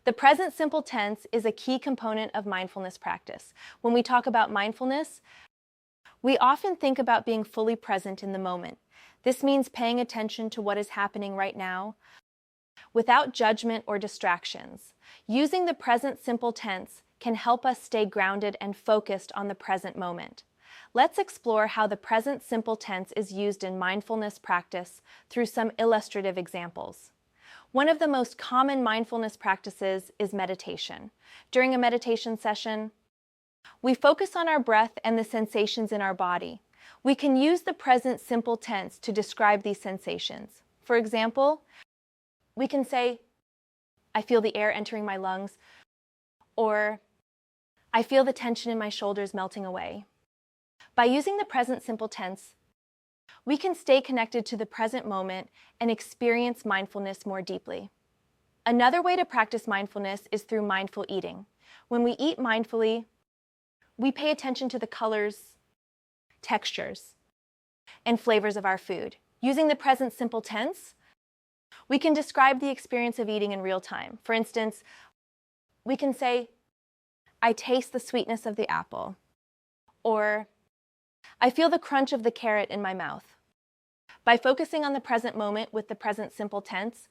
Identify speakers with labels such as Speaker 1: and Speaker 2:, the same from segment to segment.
Speaker 1: The present simple tense is a key component of mindfulness practice. When we talk about mindfulness, we often think about being fully present in the moment. This means paying attention to what is happening right now, without judgment or distractions. Using the present simple tense can help us stay grounded and focused on the present moment. Let's explore how the present simple tense is used in mindfulness practice through some illustrative examples. One of the most common mindfulness practices is meditation. During a meditation session, we focus on our breath and the sensations in our body. We can use the present simple tense to describe these sensations. For example, we can say, I feel the air entering my lungs, or I feel the tension in my shoulders melting away. By using the present simple tense, we can stay connected to the present moment and experience mindfulness more deeply. Another way to practice mindfulness is through mindful eating. When we eat mindfully, we pay attention to the colors, textures, and flavors of our food. Using the present simple tense, we can describe the experience of eating in real time. For instance, we can say, I taste the sweetness of the apple, or I feel the crunch of the carrot in my mouth. By focusing on the present moment with the present simple tense,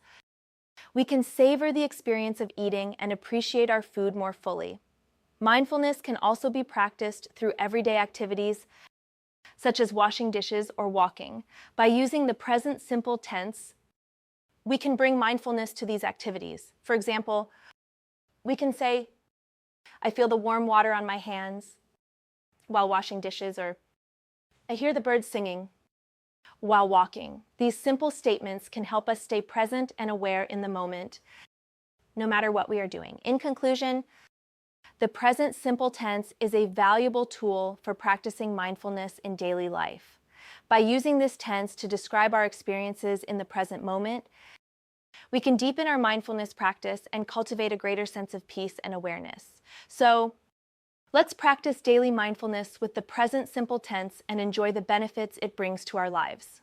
Speaker 1: we can savor the experience of eating and appreciate our food more fully. Mindfulness can also be practiced through everyday activities, such as washing dishes or walking. By using the present simple tense, we can bring mindfulness to these activities. For example, we can say, I feel the warm water on my hands while washing dishes, or I hear the birds singing while walking. These simple statements can help us stay present and aware in the moment, no matter what we are doing. In conclusion, the present simple tense is a valuable tool for practicing mindfulness in daily life. By using this tense to describe our experiences in the present moment, we can deepen our mindfulness practice and cultivate a greater sense of peace and awareness. So, let's practice daily mindfulness with the present simple tense and enjoy the benefits it brings to our lives.